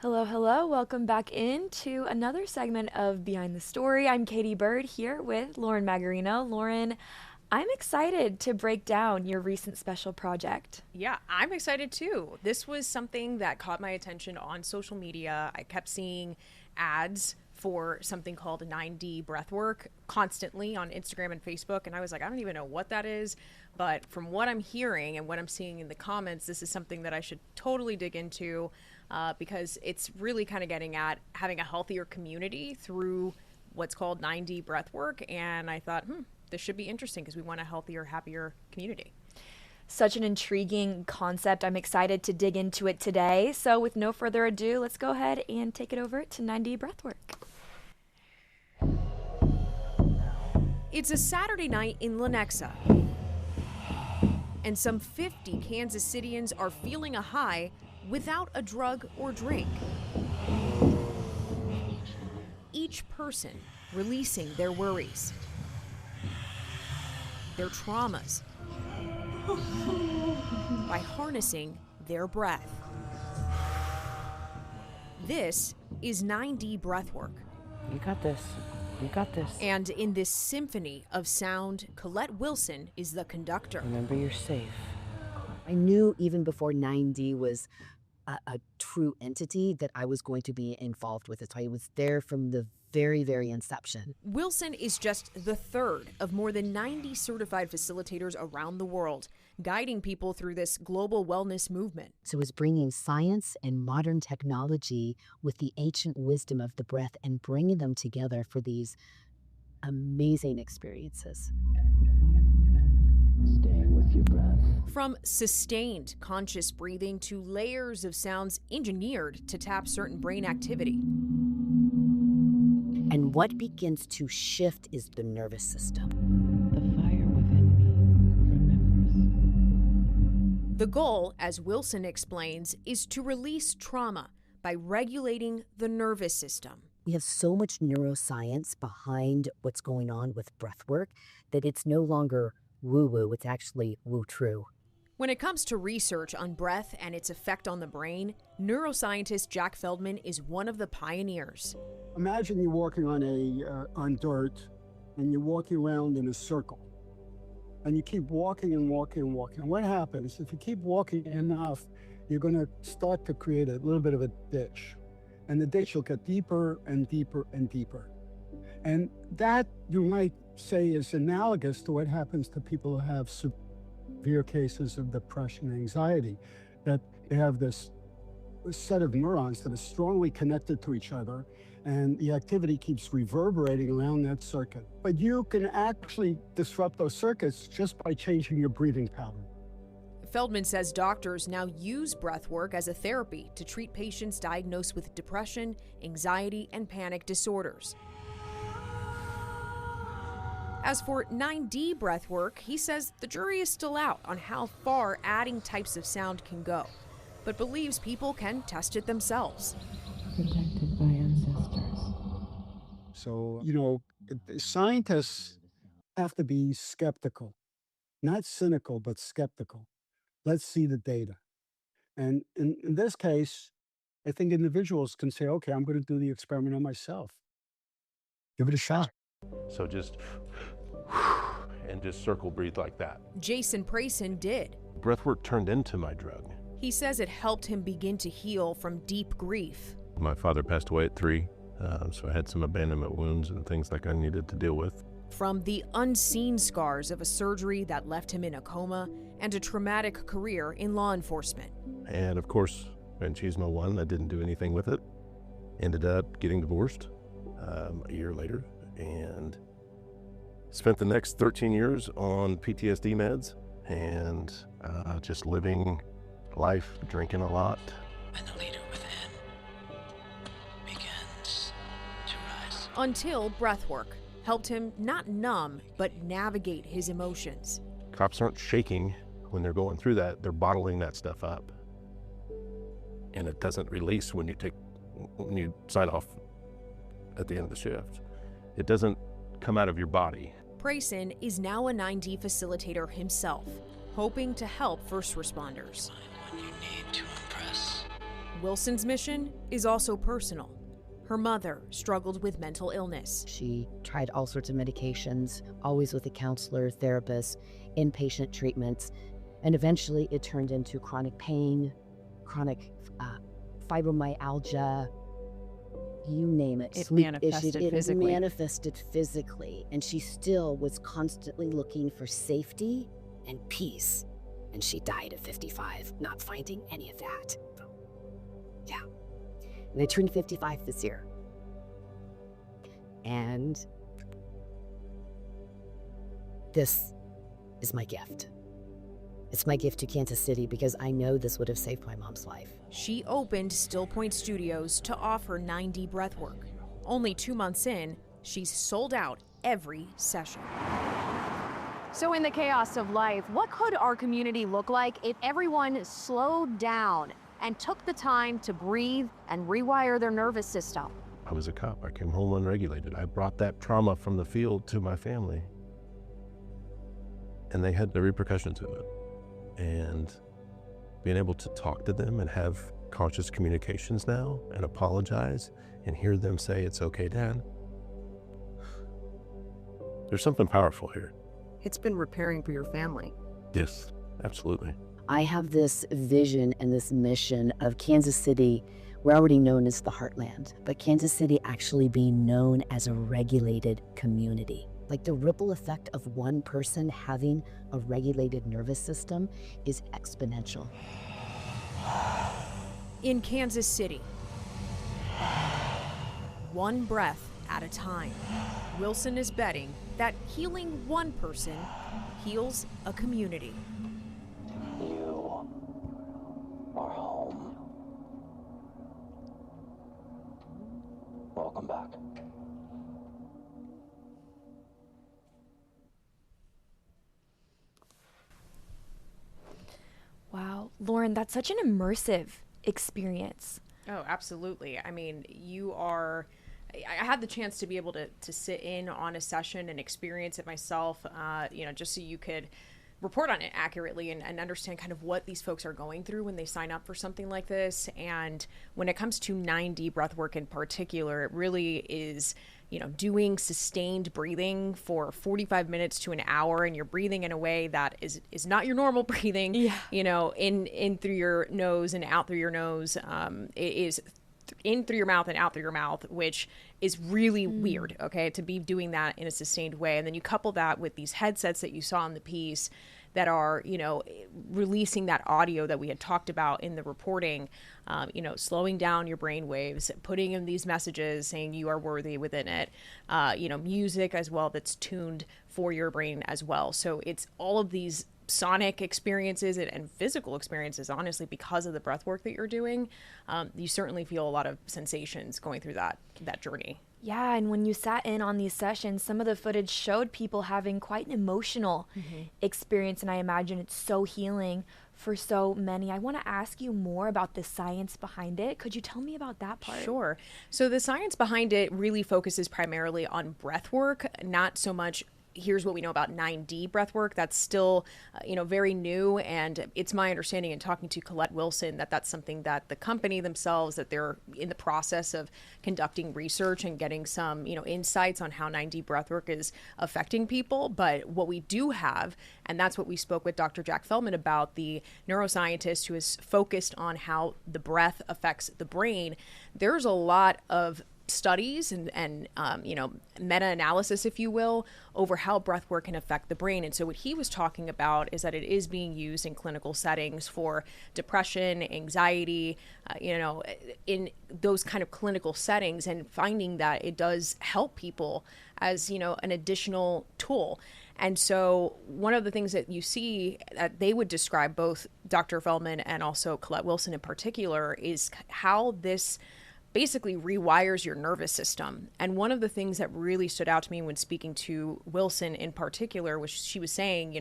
Hello, hello. Welcome back into another segment of Behind the Story. I'm Katie Bird here with Lauren Magarino. Lauren, I'm excited to break down your recent special project. Yeah, I'm excited too. This was something that caught my attention on social media. I kept seeing ads for something called 9D Breathwork constantly on Instagram and Facebook. And I was like, I don't even know what that is. But from what I'm hearing and what I'm seeing in the comments, this is something that I should totally dig into because it's really kind of getting at having a healthier community through what's called 9D Breathwork. And I thought, this should be interesting because we want a healthier, happier community. Such an intriguing concept. I'm excited to dig into it today. So with no further ado, let's go ahead and take it over to 9D Breathwork. It's a Saturday night in Lenexa, and some 50 Kansas Cityans are feeling a high without a drug or drink. Each person releasing their worries, their traumas, by harnessing their breath. This is 9D Breathwork. You got this. You got this. And in this symphony of sound, Colette Wilson is the conductor. Remember, you're safe. I knew even before 9D was a true entity that I was going to be involved with it. So I was there from the very, very inception. Wilson is just the third of more than 90 certified facilitators around the world, guiding people through this global wellness movement. So it was bringing science and modern technology with the ancient wisdom of the breath and bringing them together for these amazing experiences. Staying with your breath. From sustained conscious breathing to layers of sounds engineered to tap certain brain activity. And what begins to shift is the nervous system. The fire within me remembers. The goal, as Wilson explains, is to release trauma by regulating the nervous system. We have so much neuroscience behind what's going on with breathwork that it's no longer woo-woo, it's actually woo-true. When it comes to research on breath and its effect on the brain, neuroscientist Jack Feldman is one of the pioneers. Imagine you're walking on dirt, and you're walking around in a circle, and you keep walking and walking and walking. And what happens, if you keep walking enough, you're going to start to create a little bit of a ditch, and the ditch will get deeper and deeper and deeper. And that, you might say, is analogous to what happens to people who have severe cases of depression and anxiety, that they have this set of neurons that are strongly connected to each other, and the activity keeps reverberating around that circuit. But you can actually disrupt those circuits just by changing your breathing pattern. Feldman says doctors now use breathwork as a therapy to treat patients diagnosed with depression, anxiety, and panic disorders. As for 9D breathwork, he says the jury is still out on how far adding types of sound can go, but believes people can test it themselves. Protected by ancestors. So, scientists have to be skeptical, not cynical, but skeptical. Let's see the data. And in this case, I think individuals can say, okay, I'm going to do the experiment on myself. Give it a shot. So just circle breathe like that. Jason Prayson did. Breathwork turned into my drug. He says it helped him begin to heal from deep grief. My father passed away at 3, so I had some abandonment wounds and things like I needed to deal with. From the unseen scars of a surgery that left him in a coma and a traumatic career in law enforcement. And of course, machismo 1, I didn't do anything with it. Ended up getting divorced a year later and spent the next 13 years on PTSD meds and just living life, drinking a lot. And the leader within begins to rise. Until breathwork helped him not numb, but navigate his emotions. Cops aren't shaking when they're going through that, they're bottling that stuff up. And it doesn't release when you sign off at the end of the shift. It doesn't come out of your body. Prayson is now a 9D facilitator himself, hoping to help first responders. Find what you need to impress. Wilson's mission is also personal. Her mother struggled with mental illness. She tried all sorts of medications, always with a counselor, therapist, inpatient treatments, and eventually it turned into chronic pain, chronic fibromyalgia, you name it. It Sleep manifested issues. physically. It manifested physically, and she still was constantly looking for safety and peace. And she died at 55, not finding any of that. Yeah. And I turned 55 this year. And this is my gift. It's my gift to Kansas City because I know this would have saved my mom's life. She opened Still Point Studios to offer 9D breathwork. Only 2 months in, she's sold out every session. So in the chaos of life, what could our community look like if everyone slowed down and took the time to breathe and rewire their nervous system? I was a cop. I came home unregulated. I brought that trauma from the field to my family. And they had the repercussions of it. And being able to talk to them and have conscious communications now and apologize and hear them say, "It's okay, Dad." There's something powerful here. It's been repairing for your family. Yes, absolutely. I have this vision and this mission of Kansas City. We're already known as the Heartland, but Kansas City actually being known as a regulated community. Like the ripple effect of one person having a regulated nervous system is exponential. In Kansas City, one breath at a time, Wilson is betting that healing one person heals a community. You are home. Welcome back. Wow, Lauren, that's such an immersive experience. Oh, absolutely. I mean, I had the chance to be able to sit in on a session and experience it myself, just so you could report on it accurately and understand kind of what these folks are going through when they sign up for something like this. And when it comes to 9D breathwork in particular, it really is, doing sustained breathing for 45 minutes to an hour, and you're breathing in a way that is not your normal breathing, in through your nose and out through your nose. It is in through your mouth and out through your mouth, which is really weird, okay, to be doing that in a sustained way. And then you couple that with these headsets that you saw in the piece that are, releasing that audio that we had talked about in the reporting, slowing down your brain waves, putting in these messages saying you are worthy within it, music as well that's tuned for your brain as well. So it's all of these sonic experiences and physical experiences, honestly, because of the breath work that you're doing. You certainly feel a lot of sensations going through that journey. Yeah, and when you sat in on these sessions, some of the footage showed people having quite an emotional experience, and I imagine it's so healing for so many. I want to ask you more about the science behind it. Could you tell me about that part? Sure. So the science behind it really focuses primarily on breath work, not so much here's what we know about 9D breathwork. That's still, very new. And it's my understanding in talking to Colette Wilson that that's something that the company themselves, that they're in the process of conducting research and getting some, insights on how 9D breathwork is affecting people. But what we do have, and that's what we spoke with Dr. Jack Feldman about, the neuroscientist who is focused on how the breath affects the brain. There's a lot of studies and meta-analysis, if you will, over how breath work can affect the brain. And so what he was talking about is that it is being used in clinical settings for depression, anxiety, in those kind of clinical settings, and finding that it does help people as, an additional tool. And so one of the things that you see that they would describe, both Dr. Feldman and also Colette Wilson in particular, is how this basically rewires your nervous system. And one of the things that really stood out to me when speaking to Wilson in particular was she was saying,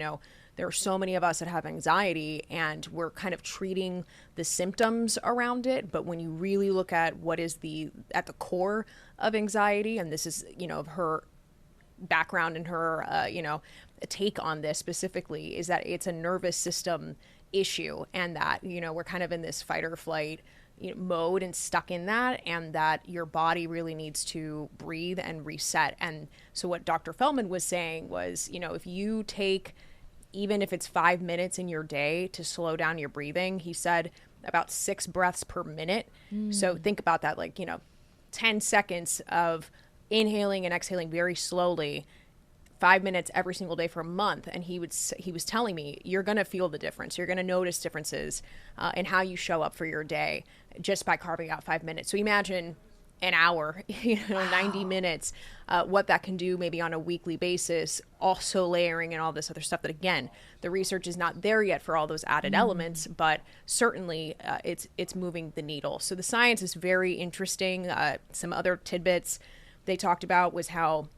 there are so many of us that have anxiety and we're kind of treating the symptoms around it. But when you really look at what is at the core of anxiety, and this is, of her background and her, take on this specifically, is that it's a nervous system issue, and that, we're kind of in this fight or flight mode and stuck in that, and that your body really needs to breathe and reset. And so what Dr. Feldman was saying was, if you take, even if it's 5 minutes in your day to slow down your breathing, he said about 6 breaths per minute. So think about that, 10 seconds of inhaling and exhaling very slowly, 5 minutes every single day for a month. And he was telling me, you're going to feel the difference. You're going to notice differences in how you show up for your day just by carving out 5 minutes. So imagine an hour, 90 minutes, what that can do maybe on a weekly basis, also layering in all this other stuff that, again, the research is not there yet for all those added elements, but certainly it's moving the needle. So the science is very interesting. Some other tidbits they talked about was how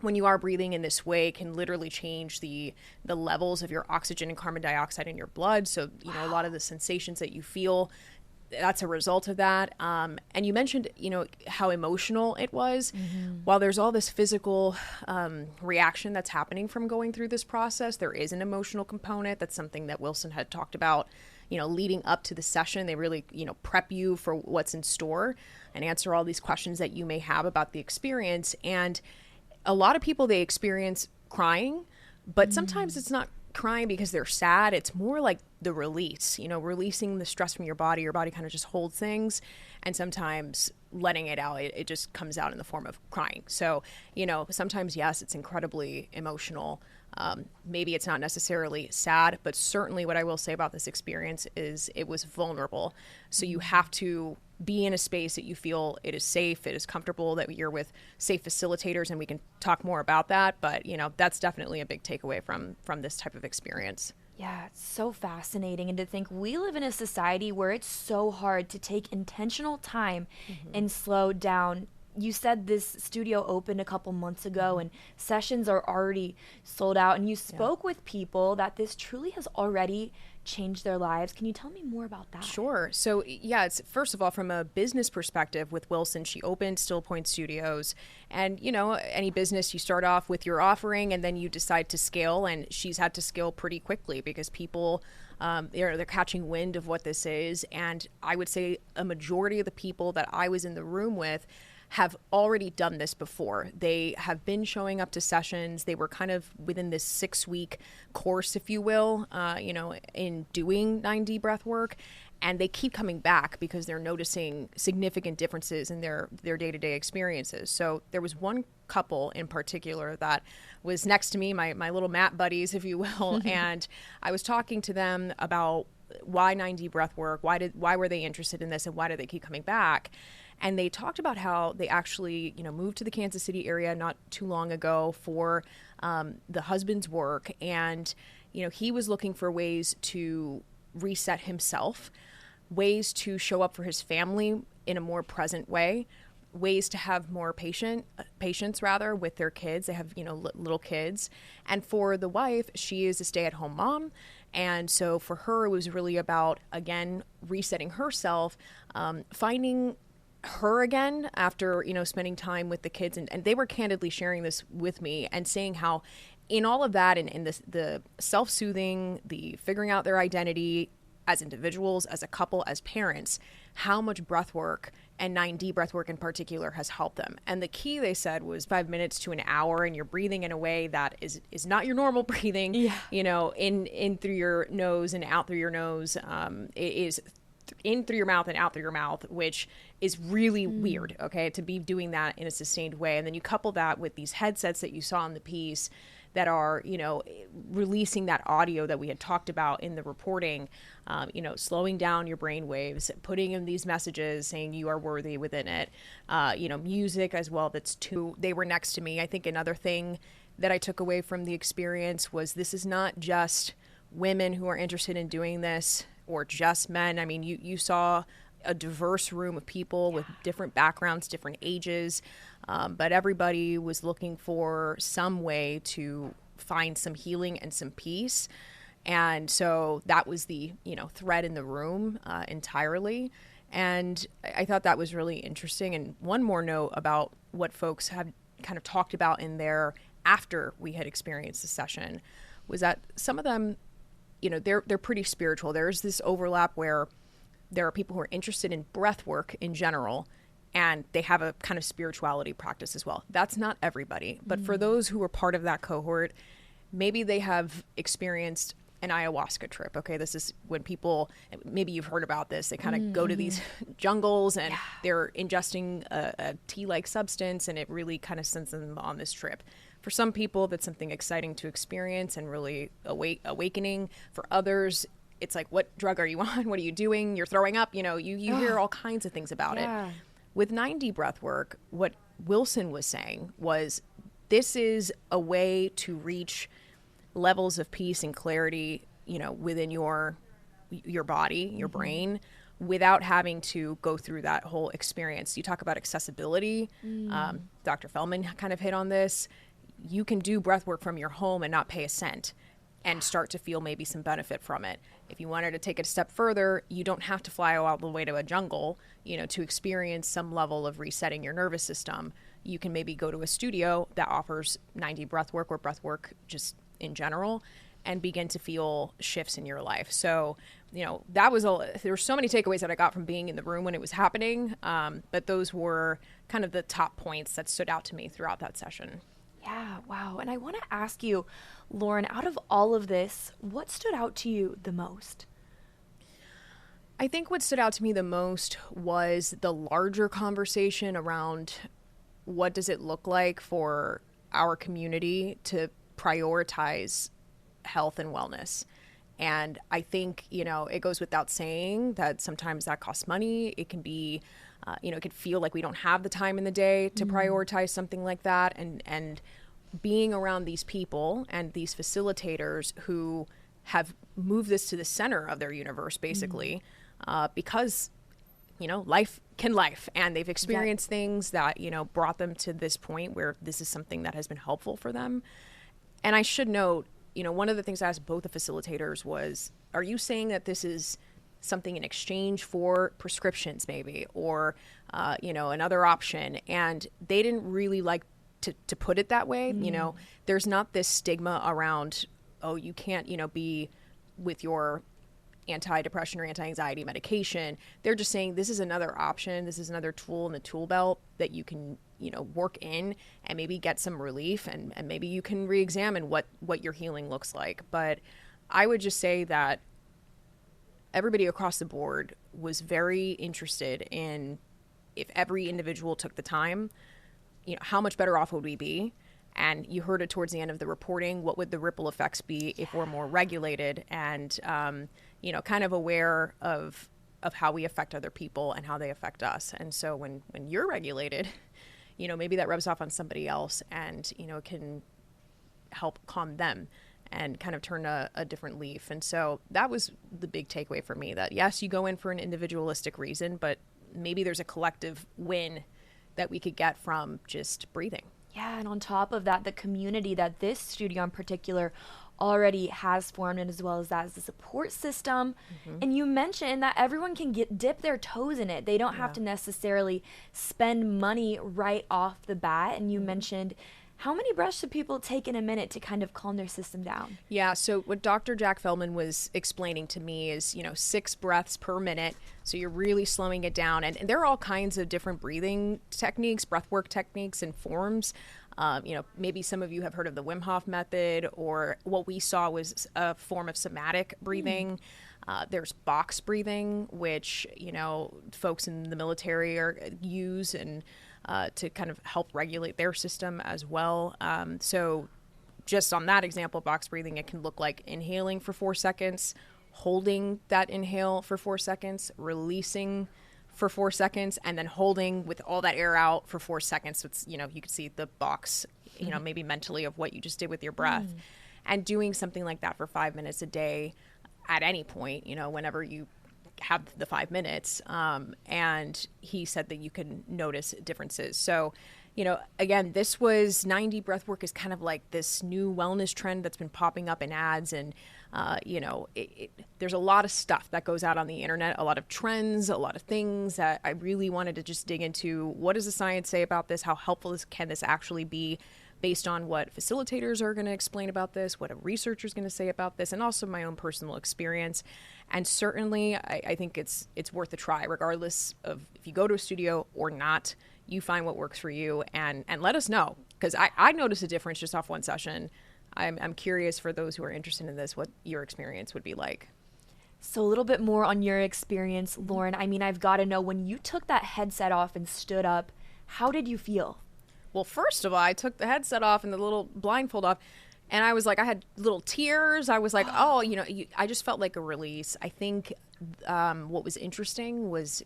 when you are breathing in this way, it can literally change the levels of your oxygen and carbon dioxide in your blood. So, a lot of the sensations that you feel, that's a result of that. And you mentioned, how emotional it was. While there's all this physical reaction that's happening from going through this process, there is an emotional component. That's something that Wilson had talked about, leading up to the session. They really, prep you for what's in store and answer all these questions that you may have about the experience. And a lot of people, they experience crying, but sometimes it's not crying because they're sad. It's more like the release, releasing the stress from your body. Your body kind of just holds things, and sometimes letting it out, it just comes out in the form of crying. So, sometimes, yes, it's incredibly emotional. Maybe it's not necessarily sad, but certainly what I will say about this experience is it was vulnerable. So you have to be in a space that you feel it is safe, it is comfortable, that you're with safe facilitators, and we can talk more about that. But, that's definitely a big takeaway from this type of experience. Yeah, it's so fascinating. And to think we live in a society where it's so hard to take intentional time and slow down. You said this studio opened a couple months ago and sessions are already sold out. And you spoke with people that this truly has already changed their lives. Can you tell me more about that? Sure. So, yeah, it's first of all, from a business perspective with Wilson, she opened Still Point Studios. And, any business, you start off with your offering and then you decide to scale. And she's had to scale pretty quickly because people, they're catching wind of what this is. And I would say a majority of the people that I was in the room with have already done this before. They have been showing up to sessions. They were kind of within this 6-week course, if you will, in doing 9D breath work. And they keep coming back because they're noticing significant differences in their day-to-day experiences. So there was one couple in particular that was next to me, my little mat buddies, if you will. And I was talking to them about why 9D breath work, why were they interested in this, and why do they keep coming back? And they talked about how they actually, moved to the Kansas City area not too long ago for the husband's work. And, he was looking for ways to reset himself, ways to show up for his family in a more present way, ways to have more patience with their kids. They have, little kids. And for the wife, she is a stay-at-home mom. And so for her, it was really about, again, resetting herself, finding her again after, spending time with the kids. And they were candidly sharing this with me and saying how in all of that and the self-soothing, the figuring out their identity as individuals, as a couple, as parents, how much breath work and 9D breath work in particular has helped them. And the key, they said, was 5 minutes to an hour, and you're breathing in a way that is not your normal breathing, in through your nose and out through your nose. It is in through your mouth and out through your mouth, which is really weird, okay, to be doing that in a sustained way. And then you couple that with these headsets that you saw in the piece that are, releasing that audio that we had talked about in the reporting, slowing down your brain waves, putting in these messages saying you are worthy within it, music as well. They were next to me. I think another thing that I took away from the experience was this is not just women who are interested in doing this or just men. I mean, you saw a diverse room of people with different backgrounds, different ages, but everybody was looking for some way to find some healing and some peace. And so that was the, thread in the room entirely. And I thought that was really interesting. And one more note about what folks have kind of talked about in there after we had experienced the session was that some of them, they're pretty spiritual. There's this overlap where there are people who are interested in breath work in general, and they have a kind of spirituality practice as well. That's not everybody, but for those who are part of that cohort, maybe they have experienced an ayahuasca trip. Okay, this is when people, maybe you've heard about this, they kind of go to these jungles and they're ingesting a tea-like substance, and it really kind of sends them on this trip. For some people, that's something exciting to experience and really awakening. For others, it's like, what drug are you on? What are you doing? You're throwing up. You know, you hear all kinds of things about it. With 9D breathwork, what Wilson was saying was, this is a way to reach levels of peace and clarity, you know, within your body, your brain, without having to go through that whole experience. You talk about accessibility. Dr. Feldman kind of hit on this. You can do breath work from your home and not pay a cent and start to feel maybe some benefit from it. If you wanted to take it a step further, you don't have to fly all the way to a jungle, you know, to experience some level of resetting your nervous system. You can maybe go to a studio that offers 9D breath work or breath work just in general, and begin to feel shifts in your life. So, you know, there were so many takeaways that I got from being in the room when it was happening. But those were kind of the top points that stood out to me throughout that session. Yeah, wow. And I want to ask you, Lauren, out of all of this, what stood out to you the most? I think what stood out to me the most was the larger conversation around what does it look like for our community to prioritize health and wellness. And I think, you know, it goes without saying that sometimes that costs money. It can be, you know, it could feel like we don't have the time in the day to prioritize something like that. And being around these people and these facilitators who have moved this to the center of their universe, basically, because, you know, life, and they've experienced things that, you know, brought them to this point where this is something that has been helpful for them. And I should note, you know, one of the things I asked both the facilitators was, are you saying that this is something in exchange for prescriptions maybe, or, you know, another option? And they didn't really like to put it that way. You know, there's not this stigma around, oh, you can't, you know, be with your antidepressant or anti-anxiety medication. They're just saying this is another option. This is another tool in the tool belt that you can, you know, work in and maybe get some relief, and maybe you can re-examine what your healing looks like. But I would just say that everybody across the board was very interested in, if every individual took the time, you know, how much better off would we be? And you heard it towards the end of the reporting, what would the ripple effects be if we're more regulated and, you know, kind of aware of how we affect other people and how they affect us. And so when you're regulated, you know, maybe that rubs off on somebody else, and, you know, it can help calm them and kind of turn a different leaf. And so that was the big takeaway for me, that yes, you go in for an individualistic reason, but maybe there's a collective win that we could get from just breathing. Yeah, and on top of that, the community that this studio in particular already has formed, and as well as that, is the support system. And you mentioned that everyone can dip their toes in it. They don't have to necessarily spend money right off the bat. And you mentioned, how many breaths should people take in a minute to kind of calm their system down? Yeah, so what Dr. Jack Feldman was explaining to me is, you know, 6 breaths per minute. So you're really slowing it down. And there are all kinds of different breathing techniques, breathwork techniques and forms. You know, maybe some of you have heard of the Wim Hof method, or what we saw was a form of somatic breathing. There's box breathing, which, you know, folks in the military use and to kind of help regulate their system as well. So just on that example, box breathing, it can look like inhaling for 4 seconds, holding that inhale for 4 seconds, releasing for 4 seconds, and then holding with all that air out for 4 seconds. So it's, you know, you can see the box, you know, maybe mentally of what you just did with your breath. And doing something like that for 5 minutes a day at any point, you know, whenever you have the 5 minutes. And he said that you can notice differences. So, you know, again, this was 9D breathwork is kind of like this new wellness trend that's been popping up in ads. And, you know, there's a lot of stuff that goes out on the internet, a lot of trends, a lot of things that I really wanted to just dig into. What does the science say about this? How helpful can this actually be based on what facilitators are going to explain about this, what a researcher is going to say about this, and also my own personal experience. And certainly, I think it's worth a try, regardless of if you go to a studio or not. You find what works for you, and let us know, because I noticed a difference just off one session. I'm curious, for those who are interested in this, what your experience would be like. So a little bit more on your experience, Lauren. I mean, I've got to know, when you took that headset off and stood up, how did you feel? Well, first of all, I took the headset off and the little blindfold off, and I was like, I had little tears. I was like, oh, I just felt like a release. I think what was interesting was,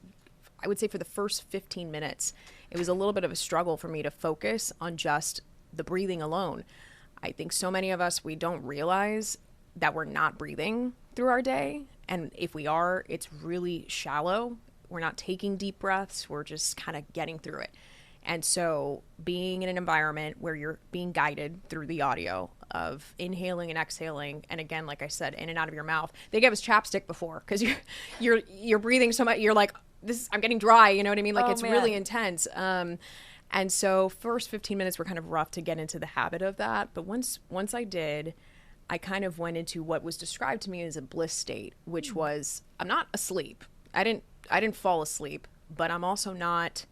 I would say for the first 15 minutes, it was a little bit of a struggle for me to focus on just the breathing alone. I think so many of us, we don't realize that we're not breathing through our day. And if we are, it's really shallow. We're not taking deep breaths. We're just kind of getting through it. And so being in an environment where you're being guided through the audio of inhaling and exhaling, and again, like I said, in and out of your mouth. They gave us chapstick before, because you're breathing so much. You're like, I'm getting dry. You know what I mean? Like, it's really intense. And so first 15 minutes were kind of rough to get into the habit of that. But once I did, I kind of went into what was described to me as a bliss state, which was, I'm not asleep. I didn't fall asleep, but I'm also not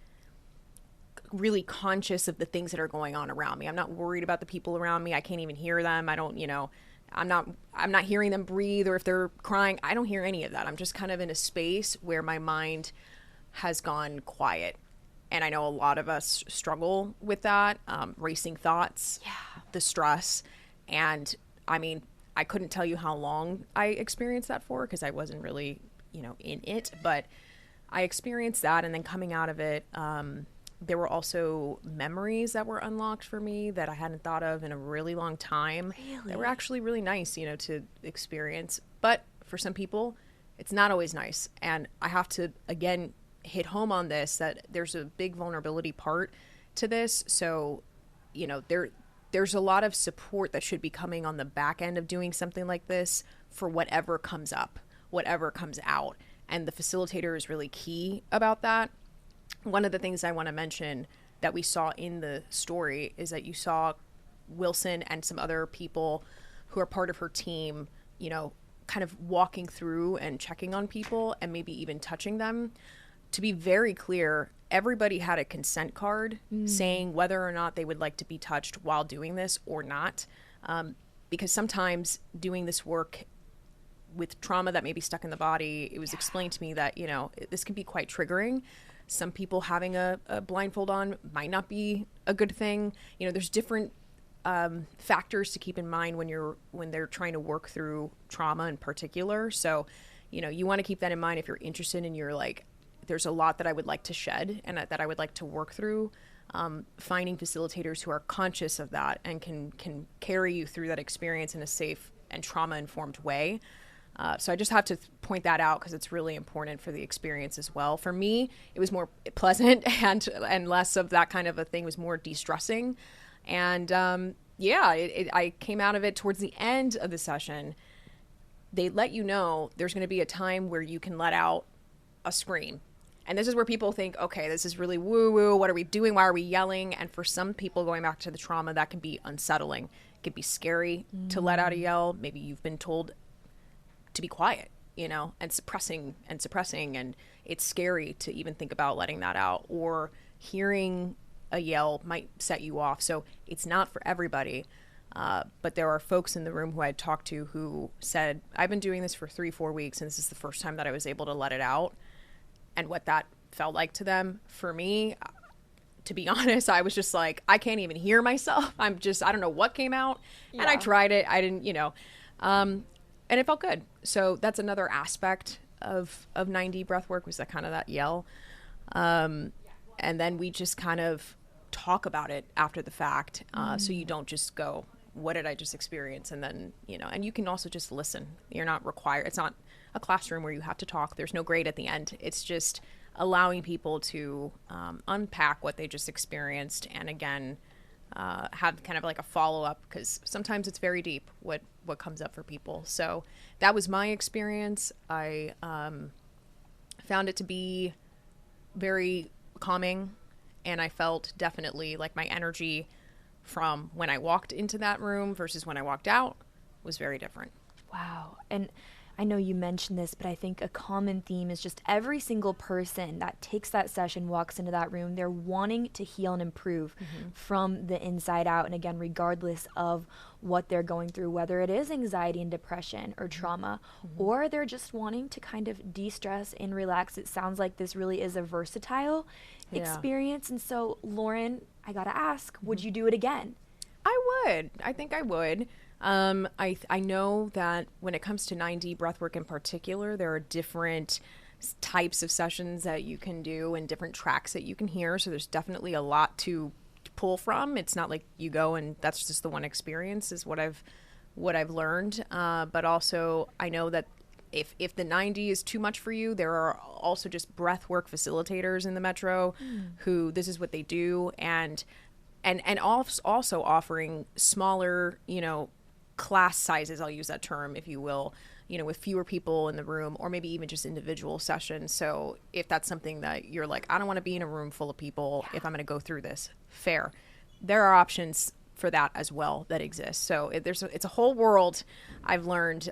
really conscious of the things that are going on around me. I'm not worried about the people around me. I can't even hear them. I don't, I'm not hearing them breathe, or if they're crying. I don't hear any of that. I'm just kind of in a space where my mind has gone quiet. And I know a lot of us struggle with that, racing thoughts, the stress. And I mean, I couldn't tell you how long I experienced that for, because I wasn't really, in it, but I experienced that. And then coming out of it, there were also memories that were unlocked for me that I hadn't thought of in a really long time. Really? That were actually really nice, to experience. But for some people, it's not always nice. And I have to, again, hit home on this, that there's a big vulnerability part to this. So, there's a lot of support that should be coming on the back end of doing something like this for whatever comes up, whatever comes out. And the facilitator is really key about that. One of the things I want to mention that we saw in the story is that you saw Wilson and some other people who are part of her team, kind of walking through and checking on people and maybe even touching them. To be very clear, everybody had a consent card saying whether or not they would like to be touched while doing this or not. Because sometimes doing this work with trauma that may be stuck in the body, it was explained to me that, this can be quite triggering. Some people having a blindfold on might not be a good thing. There's different factors to keep in mind when they're trying to work through trauma in particular. So, you want to keep that in mind if you're interested and you're like, there's a lot that I would like to shed and that I would like to work through. Finding facilitators who are conscious of that and can carry you through that experience in a safe and trauma-informed way. So I just have to point that out, because it's really important for the experience as well. For me, it was more pleasant and less of that kind of a thing. It was more de-stressing. And I came out of it towards the end of the session. They let you know there's going to be a time where you can let out a scream. And this is where people think, okay, this is really woo-woo. What are we doing? Why are we yelling? And for some people, going back to the trauma, that can be unsettling. It can be scary to let out a yell. Maybe you've been told to be quiet, and suppressing, and it's scary to even think about letting that out, or hearing a yell might set you off. So it's not for everybody. But there are folks in the room who I had talked to who said, I've been doing this for 3-4 weeks, and this is the first time that I was able to let it out. And what that felt like to them. For me, to be honest, I was just like, I can't even hear myself. I don't know what came out. Yeah. And I tried it. I didn't, and it felt good. So that's another aspect of 9D breathwork, was that yell. And then we just kind of talk about it after the fact. So you don't just go, what did I just experience? And then, and you can also just listen. You're not required. It's not a classroom where you have to talk. There's no grade at the end. It's just allowing people to unpack what they just experienced. And again, have kind of like a follow-up, because sometimes it's very deep what comes up for people. So that was my experience. I found it to be very calming, and I felt definitely like my energy from when I walked into that room versus when I walked out was very different. Wow. And I know you mentioned this, but I think a common theme is just every single person that takes that session, walks into that room, they're wanting to heal and improve from the inside out. And again, regardless of what they're going through, whether it is anxiety and depression or trauma, or they're just wanting to kind of de-stress and relax. It sounds like this really is a versatile experience. And so, Lauren, I got to ask, would you do it again? I would. I think I would. I know that when it comes to 9D breathwork in particular, there are different types of sessions that you can do and different tracks that you can hear. So there's definitely a lot to pull from. It's not like you go and that's just the one experience is what I've learned. But also I know that if the 9D is too much for you, there are also just breathwork facilitators in the Metro who this is what they do. And also offering smaller, class sizes, I'll use that term, if you will, with fewer people in the room, or maybe even just individual sessions. So if that's something that you're like, I don't want to be in a room full of people if I'm going to go through this, fair. There are options for that as well that exist. So it's a whole world I've learned,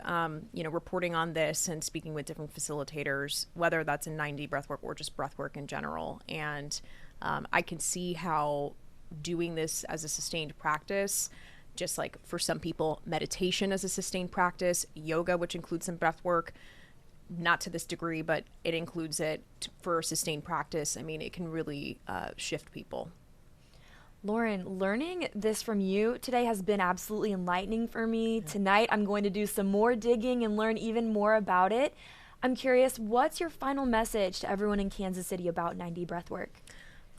reporting on this and speaking with different facilitators, whether that's in 9D breathwork or just breathwork in general. And I can see how doing this as a sustained practice, just like for some people, meditation as a sustained practice, yoga, which includes some breath work, not to this degree, but it includes it for a sustained practice. I mean, it can really shift people. Lauren, learning this from you today has been absolutely enlightening for me. Tonight, I'm going to do some more digging and learn even more about it. I'm curious, what's your final message to everyone in Kansas City about 9D breathwork?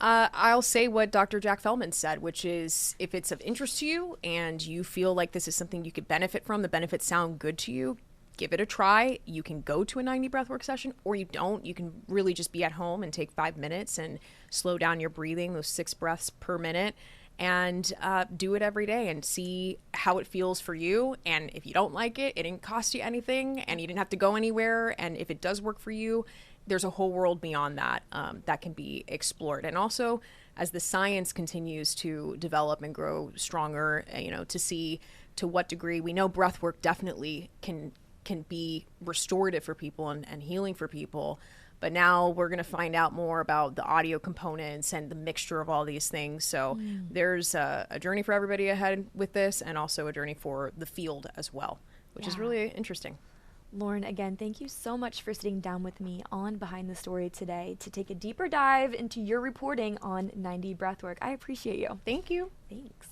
I'll say what Dr. Jack Feldman said, which is if it's of interest to you and you feel like this is something you could benefit from, the benefits sound good to you, give it a try. You can go to a 9D breathwork session, or you don't. You can really just be at home and take 5 minutes and slow down your breathing, those 6 breaths per minute, and do it every day and see how it feels for you. And if you don't like it, it didn't cost you anything and you didn't have to go anywhere. And if it does work for you, there's a whole world beyond that that can be explored. And also, as the science continues to develop and grow stronger, to see to what degree, we know breath work definitely can be restorative for people and healing for people. But now we're going to find out more about the audio components and the mixture of all these things. So there's a journey for everybody ahead with this, and also a journey for the field as well, which is really interesting. Lauren, again, thank you so much for sitting down with me on Behind the Story today to take a deeper dive into your reporting on 9D breathwork. I appreciate you. Thank you. Thanks.